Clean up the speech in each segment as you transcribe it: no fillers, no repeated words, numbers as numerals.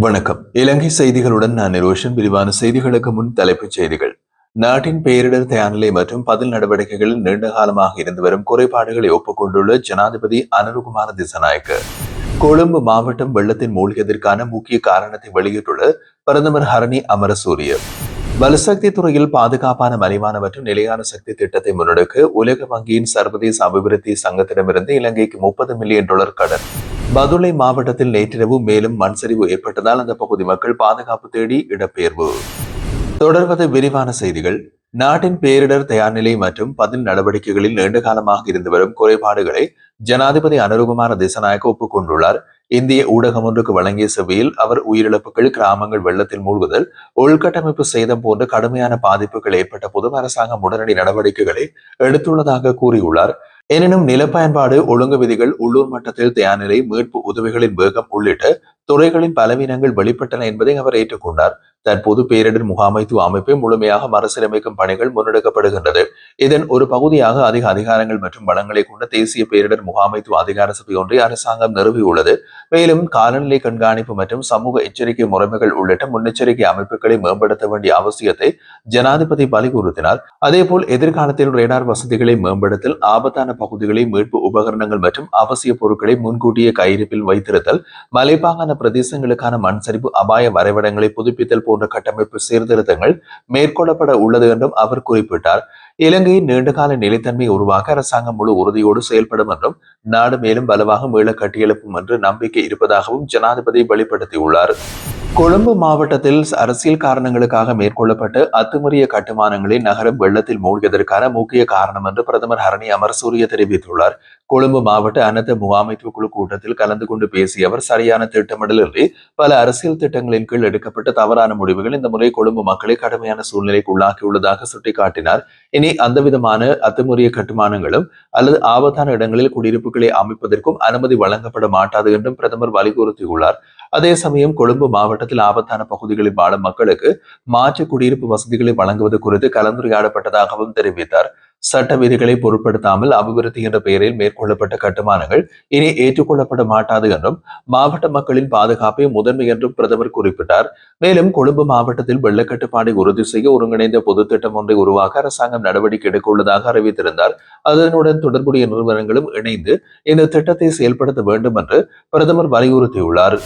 வணக்கம். இலங்கை செய்திகளுடன் நான் நிரோஷன். விரிவான செய்திகளுக்கு முன் தலைப்புச் செய்திகள். நாட்டின் பேரிடர் தயார்நிலை மற்றும் பதில் நடவடிக்கைகளில் நீண்ட காலமாக இருந்து வரும் குறைபாடுகளை ஒப்புக்கொண்டுள்ள ஜனாதிபதி அனுருகுமார திசாநாயக்க கொழும்பு மாவட்டம் வெள்ளத்தின் மூழ்கியதற்கான முக்கிய காரணத்தை வெளியிட்டுள்ள பிரதமர் ஹரணி அமரசூரிய வலுசக்தி துறையில் பாதுகாப்பான மலிவான மற்றும் நிலையான சக்தி திட்டத்தை முன்னெடுக்க உலக வங்கியின் சர்வதேச அபிவிருத்தி சங்கத்திடமிருந்து இலங்கைக்கு $30 மில்லியன் கடன். பதுளை மாவட்டத்தில் நேற்றிரவு மேலும் மண் சரிவு ஏற்பட்டதால் அந்த பகுதி மக்கள் பாதுகாப்பு தேடி இடப்பெயர்வு. தொடர்வது விரிவான செய்திகள். நாட்டின் பேரிடர் தயார்நிலை மற்றும் பதில் நடவடிக்கைகளில் நீண்ட காலமாக இருந்து வரும் குறைபாடுகளை ஜனாதிபதி அனுருகுமார திசாநாயக்க ஒப்புக்கொண்டுள்ளார். இந்திய ஊடகம் ஒன்றுக்கு வழங்கிய செவ்வியில் அவர் உயிரிழப்புகள், கிராமங்கள் வெள்ளத்தில் மூழ்குதல், உள்கட்டமைப்பு சேதம் போன்ற கடுமையான பாதிப்புகள் ஏற்பட்ட போது அரசாங்கம் உடனடி நடவடிக்கைகளை எடுத்துள்ளதாக கூறியுள்ளார். எனினும் நில பயன்பாடு ஒழுங்கு விதிகள், உள்ளூர் மட்டத்தில் தயார்நிலை, மீட்பு உதவிகளின் வேகம் உள்ளிட்ட துறைகளின் பலவீனங்கள் வெளிப்பட்டன என்பதை அவர் ஏற்றுக்கொண்டார். தற்போது பேரிடர் முகாமைத்துவ அமைப்பை முழுமையாக மறுசீரமைக்கும் பணிகள் முன்னெடுக்கப்படுகின்றது. இதன் ஒரு பகுதியாக அதிக அதிகாரங்கள் மற்றும் வளங்களை கொண்ட தேசிய பேரிடர் முகாமைத்துவ அதிகார சபை ஒன்றை அரசாங்கம் நிறுவியுள்ளது. மேலும் காலநிலை கண்காணிப்பு மற்றும் சமூக எச்சரிக்கை முறைமைகள் உள்ளிட்ட முன்னெச்சரிக்கை அமைப்புகளை மேம்படுத்த வேண்டிய அவசியத்தை ஜனாதிபதி வலியுறுத்தினார். அதேபோல் எதிர்காலத்தில் ரேடார் வசதிகளை மேம்படுத்தல், ஆபத்தான பகுதிகளை மீட்பு உபகரணங்கள் மற்றும் அவசிய பொருட்களை முன்கூட்டிய கையிருப்பில் வைத்திருத்தல், மலைப்பாங்கான பிரதேசங்களுக்கான மண் சரிவு அபாய வரைபடங்களை புதுப்பித்தல் போன்ற கட்டமைப்பு சீர்திருத்தங்கள் மேற்கொள்ளப்பட உள்ளது என்றும் அவர் குறிப்பிட்டார். இலங்கையின் நீண்டகால நிலைத்தன்மை உருவாக்க அரசாங்கம் முழு உறுதியோடு செயல்படும் என்றும் நாடு மேலும் பலவாக மீள கட்டியெழுப்பும் என்று நம்பிக்கை இருப்பதாகவும் ஜனாதிபதி வெளிப்படுத்தியுள்ளார். கொழும்பு மாவட்டத்தில் அரசியல் காரணங்களுக்காக மேற்கொள்ளப்பட்ட அத்துமீறிய கட்டுமானங்களை நகரம் வெள்ளத்தில் மூழ்கியதற்கான முக்கிய காரணம் என்று பிரதமர் ஹரணி அமரசூரிய தெரிவித்துள்ளார். கொழும்பு மாவட்ட அனர்த்த முகாமைத்துவ குழு கூட்டத்தில் கலந்து கொண்டு பேசிய அவர், சரியான திட்டமிடலின்றி பல அரசியல் திட்டங்களின் கீழ் எடுக்கப்பட்ட தவறான முடிவுகள் இந்த முறை கொழும்பு மக்களை கடுமையான சூழ்நிலைக்கு உள்ளாக்கியுள்ளதாக சுட்டிக்காட்டினார். இனி அந்த விதமான அத்துமீறிய கட்டுமானங்களும் அல்லது ஆபத்தான இடங்களில் குடியிருப்புகளை அமைப்பதற்கும் அனுமதி வழங்கப்பட மாட்டாது என்றும் பிரதமர் வலியுறுத்தியுள்ளார். அதே சமயம் கொழும்பு மாவட்டத்தில் ஆபத்தான பகுதிகளில் வாழும் மக்களுக்கு மாற்று குடியிருப்பு வசதிகளை வழங்குவது குறித்து கலந்துரையாடப்பட்டதாகவும் தெரிவித்தார். சட்ட விதிகளை பொருட்படுத்தாமல் அபிவிருத்தி என்ற பெயரில் மேற்கொள்ளப்பட்ட கட்டுமானங்கள் இனி ஏற்றுக்கொள்ளப்பட மாட்டாது என்றும் மாவட்ட மக்களின் பாதுகாப்பை முதன்மை என்றும் பிரதமர் குறிப்பிட்டார். மேலும் கொழும்பு மாவட்டத்தில் வெள்ளக்கட்டுப்பாடை உறுதி செய்ய ஒருங்கிணைந்த பொது திட்டம் ஒன்றை உருவாக்க அரசாங்கம் நடவடிக்கை எடுக்க உள்ளதாக அறிவித்திருந்தார். அதனுடன் தொடர்புடைய நிறுவனங்களும் இணைந்து இந்த திட்டத்தை செயல்படுத்த வேண்டும் என்று பிரதமர் வலியுறுத்தியுள்ளார்.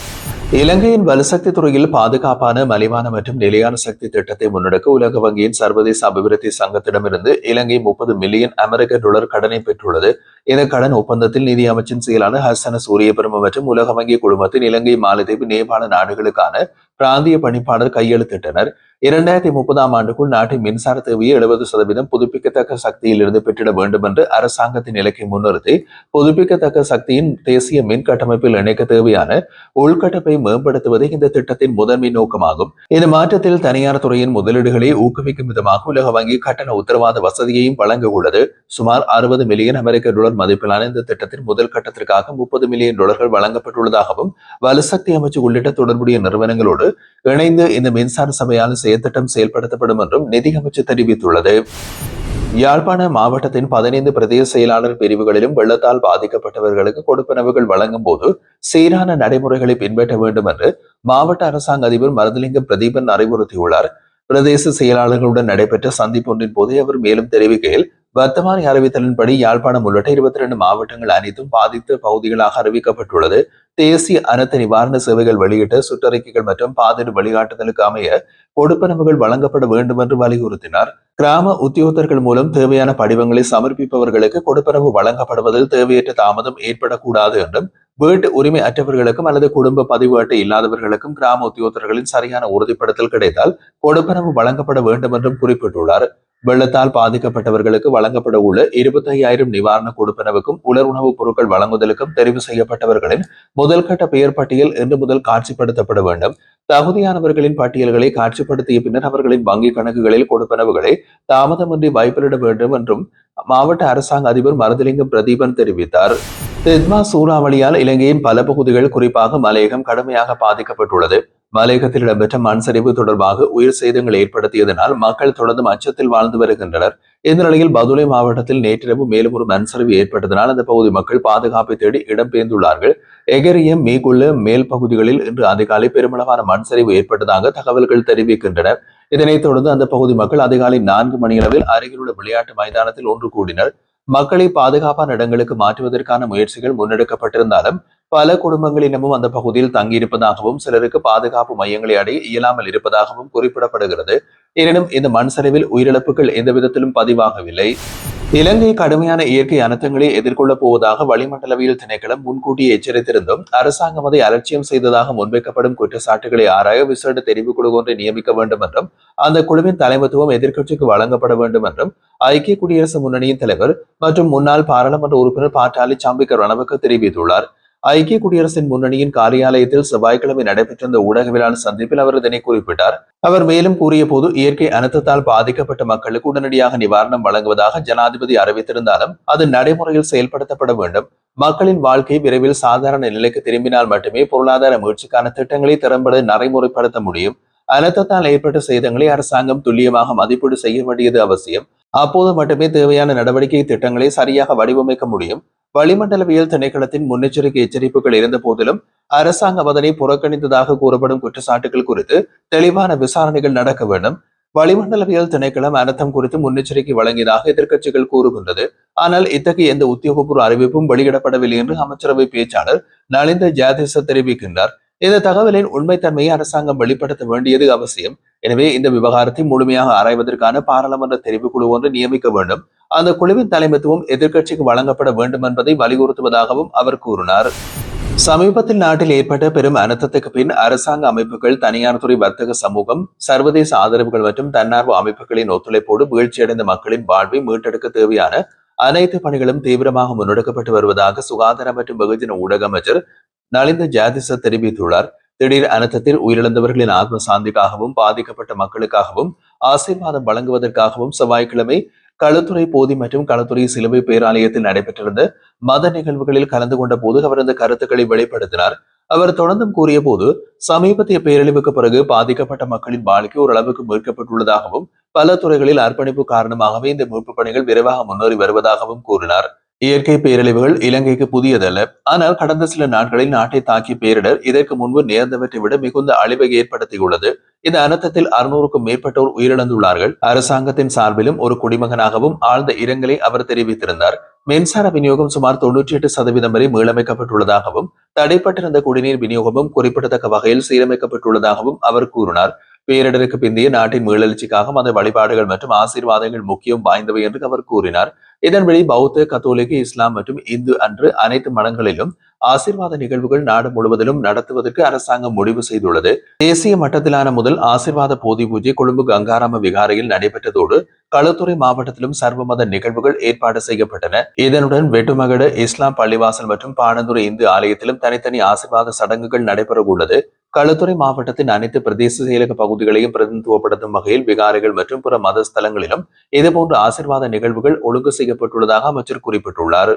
இலங்கையின் வலுசக்தி துறையில் பாதுகாப்பான மலிவான மற்றும் நிலையான சக்தி திட்டத்தை முன்னெடுக்க உலக வங்கியின் சர்வதேச அபிவிருத்தி சங்கத்திடமிருந்து இலங்கை $30 மில்லியன் கடனை பெற்றுள்ளது. இந்த கடன் ஒப்பந்தத்தில் நிதி அமைச்சின் செயலாளர் ஹசன சூரியபிரம மற்றும் உலக வங்கி குழுமத்தின் இலங்கை, மாலத்தீவு, நேபாள நாடுகளுக்கான பிராந்திய பணிப்பாளர் கையெழுத்திட்டனர். 2030 ஆண்டுக்குள் நாட்டின் மின்சார தேவையை 70% புதுப்பிக்கத்தக்க சக்தியில் இருந்து பெற்றிட வேண்டும் என்று அரசாங்கத்தின் இலக்கை முன்னிறுத்தி புதுப்பிக்கத்தக்க சக்தியின் தேசிய மின் கட்டமைப்பில் இணைக்க தேவையான உள்கட்டமைப்பை மேம்படுத்துவதே இந்த திட்டத்தின் முதன்மை நோக்கமாகும். இந்த மாற்றத்தில் தனியார் துறையின் முதலீடுகளை ஊக்குவிக்கும் விதமாக உலக வங்கி கட்டண உத்தரவாத வசதியையும் வழங்க உள்ளது. சுமார் $60 மில்லியன் மதிப்பிலான இந்த திட்டத்தின் முதல் கட்டத்திற்காக $30 மில்லியன் வழங்கப்பட்டுள்ளதாகவும் வலுசக்தி அமைச்சு உள்ளிட்ட தொடர்புடைய நிறுவனங்களோடு இணைந்து இந்த மின்சார சபையால் செயற்திட்டம் செயல்படுத்தப்படும் என்றும் நிதி அமைச்சு தெரிவித்துள்ளது. யாழ்ப்பாண மாவட்டத்தின் 15 பிரதேச செயலாளர் பிரிவுகளிலும் வெள்ளத்தால் பாதிக்கப்பட்டவர்களுக்கு கொடுப்பனவுகள் வழங்கும் போது சீரான நடைமுறைகளை பின்பற்ற வேண்டும் என்று மாவட்ட அரசாங்க அதிபர் மருதலிங்கம் பிரதீபன் அறிவுறுத்தியுள்ளார். பிரதேச செயலாளர்களுடன் நடைபெற்ற சந்திப்பொன்றின் போது அவர் மேலும் தெரிவிக்கையில், வர்த்தமானி அறிவித்தலின்படி யாழ்ப்பாணம் உள்ளிட்ட 22 மாவட்டங்கள் அனைத்தும் பாதித்த பகுதிகளாக அறிவிக்கப்பட்டுள்ளது. தேசிய அனர்த்த நிவாரண சேவைகள் வெளியிட்ட சுற்றறிக்கைகள் மற்றும் பாதிரி வழிகாட்டுதலுக்கு அமைய கொடுப்பனவுகள் வழங்கப்பட வேண்டும் என்று வலியுறுத்தினார். கிராம உத்தியோகத்தர்கள் மூலம் தேவையான படிவங்களை சமர்ப்பிப்பவர்களுக்கு கொடுப்பனவு வழங்கப்படுவதில் தேவையற்ற தாமதம் ஏற்படக்கூடாது என்றும், வீட்டு உரிமை அற்றவர்களுக்கும் அல்லது குடும்ப பதிவு அட்டை இல்லாதவர்களுக்கும் கிராம உத்தியோகத்தர்களின் சரியான உறுதிப்படுத்தல் கிடைத்தால் கொடுப்பனவு வழங்கப்பட வேண்டும் என்றும் குறிப்பிட்டுள்ளார். வெள்ளத்தால் பாதிக்கப்பட்டவர்களுக்கு வழங்கப்பட உள்ள 25,000 நிவாரண கொடுப்பனவுக்கும் உலர் உணவுப் பொருட்கள் வழங்குதலுக்கும் தெரிவு செய்யப்பட்டவர்களின் முதல் கட்ட பெயர் பட்டியல் இன்று முதல் காட்சிப்படுத்தப்பட வேண்டும். தகுதியானவர்களின் பட்டியல்களை காட்சிப்படுத்திய பின்னர் அவர்களின் வங்கிக் கணக்குகளில் கொடுப்பனவுகளை தாமதமின்றி வைப்பிலிட வேண்டும் என்றும் மாவட்ட அரசாங்க அதிபர் மருதலிங்கம் பிரதீபன் தெரிவித்தார். தெத்மா சூறாவளியால் இலங்கையின் பல பகுதிகள் குறிப்பாக மலையகம் கடுமையாக பாதிக்கப்பட்டுள்ளது. மலையகத்தில் இடம்பெற்ற மண் சரிவு தொடர்பாக உயிர் சேதங்கள் ஏற்படுத்தியதனால் மக்கள் தொடர்ந்தும் அச்சத்தில் வாழ்ந்து வருகின்றனர். இந்த நிலையில் பதுளை மாவட்டத்தில் நேற்றிரவு மேலும் ஒரு மண் சரிவு ஏற்பட்டதனால் அந்த பகுதி மக்கள் பாதுகாப்பை தேடி இடம்பெயர்ந்துள்ளார்கள். எகரியம் மீகுள்ள மேல் பகுதிகளில் இன்று அதிகாலை பெருமளவான மண் சரிவு ஏற்பட்டதாக தகவல்கள் தெரிவிக்கின்றன. இதனைத் தொடர்ந்து அந்த பகுதி மக்கள் அதிகாலை 4 மணியளவில் அருகிலுள்ள விளையாட்டு மைதானத்தில் ஒன்று கூடினர். மக்களை பாதுகாப்பான இடங்களுக்கு மாற்றுவதற்கான முயற்சிகள் முன்னெடுக்கப்பட்டிருந்தாலும் பல குடும்பங்களினமும் அந்த பகுதியில் தங்கியிருப்பதாகவும் சிலருக்கு பாதுகாப்பு மையங்களை அடைய இயலாமல் இருப்பதாகவும் குறிப்பிடப்படுகிறது. எனினும் இந்த மண் சரிவில் உயிரிழப்புகள் எந்த விதத்திலும் பதிவாகவில்லை. இலங்கை கடுமையான இயற்கை அனர்த்தங்களை எதிர்கொள்ளப் போவதாக வளிமண்டலவியல் திணைக்களம் முன்கூட்டியே எச்சரித்திருந்தும் அரசாங்கம் அதை அலட்சியம் செய்ததாக முன்வைக்கப்படும் குற்றச்சாட்டுகளை ஆராய விசேட தெரிவுக்குழு ஒன்றை நியமிக்க வேண்டும் என்றும் அந்த குழுவின் தலைமைத்துவம் எதிர்க்கட்சிக்கு வழங்கப்பட வேண்டும் என்றும் ஐக்கிய குடியரசு முன்னணியின் தலைவர் மற்றும் முன்னாள் பாராளுமன்ற உறுப்பினர் பாட்டாளி சாம்பிக்க ரணவக்க தெரிவித்துள்ளார். ஐக்கிய குடியரசின் முன்னணியின் காரியாலயத்தில் செவ்வாய்க்கிழமை நடைபெற்றிருந்த ஊடகவியலாளர் சந்திப்பில் அவர் இதனை குறிப்பிட்டார். அவர் மேலும் கூறிய போது இயற்கை அனர்த்தத்தால் பாதிக்கப்பட்ட மக்களுக்கு உடனடியாக நிவாரணம் வழங்குவதாக ஜனாதிபதி அறிவித்திருந்தாலும் அது நடைமுறையில் செயல்படுத்தப்பட வேண்டும். மக்களின் வாழ்க்கை விரைவில் சாதாரண நிலைக்கு திரும்பினால் மட்டுமே பொருளாதார மீட்சிக்கான திட்டங்களை திறம்பட நடைமுறைப்படுத்த முடியும். அனர்த்தத்தால் ஏற்பட்ட சேதங்களை அரசாங்கம் துல்லியமாக மதிப்பீடு செய்ய வேண்டியது அவசியம். அப்போது மட்டுமே தேவையான நடவடிக்கை திட்டங்களை சரியாக வடிவமைக்க முடியும். வளிமண்டலவியல் திணைக்களத்தின் முன்னெச்சரிக்கை எச்சரிப்புகள் இருந்த போதிலும் அரசாங்கம் அதனை புறக்கணித்ததாக கூறப்படும் குற்றச்சாட்டுகள் குறித்து தெளிவான விசாரணைகள் நடக்க வேண்டும். வளிமண்டலவியல் திணைக்களம் அனர்த்தம் குறித்து முன்னெச்சரிக்கை வழங்கியதாக எதிர்க்கட்சிகள் கூறுகின்றது. ஆனால் இத்தகைய எந்த உத்தியோகபூர்வ அறிவிப்பும் வெளியிடப்படவில்லை என்று அமைச்சரவை பேச்சாளர் நலிந்த ஜாதிச தெரிவிக்கின்றார். இந்த தகவலின் உண்மைத்தன்மையை அரசாங்கம் வெளிப்படுத்த வேண்டியது அவசியம். எனவே இந்த விவகாரத்தை முழுமையாக ஆராய்வதற்கான பாராளுமன்ற தெரிவுக்குழு ஒன்று நியமிக்க வேண்டும். அந்த குழுவின் தலைமைத்துவம் எதிர்க்கட்சிக்கு வழங்கப்பட வேண்டும் என்பதை வலியுறுத்துவதாகவும் அவர் கூறினார். சமீபத்தில் நாட்டில் ஏற்பட்ட பெரும் அனர்த்தத்துக்கு பின் அரசாங்க அமைப்புகள், தனியார் துறை, வர்த்தக சமூகம், சர்வதேச ஆதரவுகள் மற்றும் தன்னார்வ அமைப்புகளின் ஒத்துழைப்போடு வீழ்ச்சியடைந்த மக்களின் வாழ்வை மீட்டெடுக்க தேவையான அனைத்து பணிகளும் தீவிரமாக முன்னெடுக்கப்பட்டு வருவதாக சுகாதார மற்றும் வெகுஜன ஊடக அமைச்சர் நலிந்த ஜாதிச தெரிவித்துள்ளார். திடீர் அனர்த்தத்தில் உயிரிழந்தவர்களின் ஆத்ம சாந்திக்காகவும் பாதிக்கப்பட்ட மக்களுக்காகவும் ஆசீர்வாதம் வழங்குவதற்காகவும் செவ்வாய்க்கிழமை களுத்துறை போதி மற்றும் களுத்துறை சிலுவை பேராலயத்தில் நடைபெற்றிருந்த மத நிகழ்வுகளில் கலந்து கொண்ட போது அவர் இந்த கருத்துக்களை வெளிப்படுத்தினார். அவர் தொடர்ந்தும் கூறிய போது சமீபத்திய பேரழிவுக்கு பிறகு பாதிக்கப்பட்ட மக்களின் வாழ்க்கை ஓரளவுக்கு மீட்கப்பட்டுள்ளதாகவும் பல துறைகளில் அர்ப்பணிப்பு காரணமாகவே இந்த மீட்பு பணிகள் விரைவாக முன்னேறி வருவதாகவும் கூறினார். இயற்கை பேரழிவுகள் இலங்கைக்கு புதியதல்ல. ஆனால் கடந்த சில நாட்களில் நாட்டை தாக்கிய பேரிடர் இதற்கு முன்பு நேர்ந்தவற்றை விட மிகுந்த அழிவை ஏற்படுத்தியுள்ளது. இந்த அனர்த்தத்தில் 600க்கும் மேற்பட்டோர் உயிரிழந்துள்ளார்கள். அரசாங்கத்தின் சார்பிலும் ஒரு குடிமகனாகவும் ஆழ்ந்த இரங்கலை அவர் தெரிவித்திருந்தார். மின்சார விநியோகம் சுமார் 98% வரை மீளமைக்கப்பட்டுள்ளதாகவும் தடைப்பட்டிருந்த குடிநீர் விநியோகமும் குறிப்பிடத்தக்க வகையில் சீரமைக்கப்பட்டுள்ளதாகவும் அவர் கூறினார். பேரிடருக்கு பிந்தைய நாட்டின் மீளெழுச்சிக்காக மத வழிபாடுகள் மற்றும் ஆசீர்வாதங்கள் முக்கியம் வாய்ந்தவை என்று அவர் கூறினார். இதன்படி பௌத்த, கத்தோலிக்க, இஸ்லாம் மற்றும் இந்து அன்று அனைத்து மடங்களிலும் ஆசீர்வாத நிகழ்வுகள் நாடு முழுவதிலும் நடத்துவதற்கு அரசாங்கம் முடிவு செய்துள்ளது. தேசிய மட்டத்திலான முதல் ஆசீர்வாத போதி பூஜை கொழும்பு கங்காராம விகாரையில் நடைபெற்றதோடு களுத்துறை மாவட்டத்திலும் சர்வமத நிகழ்வுகள் ஏற்பாடு செய்யப்பட்டன. இதனுடன் வெட்டுமகட இஸ்லாம் பள்ளிவாசல் மற்றும் பாணந்துறை இந்து ஆலயத்திலும் தனித்தனி ஆசீர்வாத சடங்குகள் நடைபெற உள்ளது. களுத்துறை மாவட்டத்தின் அனைத்து பிரதேச செயலக பகுதிகளையும் பிரதிநிதித்துவப்படுத்தும் வகையில் விகாரைகள் மற்றும் பிற மத ஸ்தலங்களிலும் இதுபோன்ற ஆசீர்வாத நிகழ்வுகள் ஒழுங்கு செய்யப்பட்டுள்ளதாக அமைச்சர் குறிப்பிட்டுள்ளார்.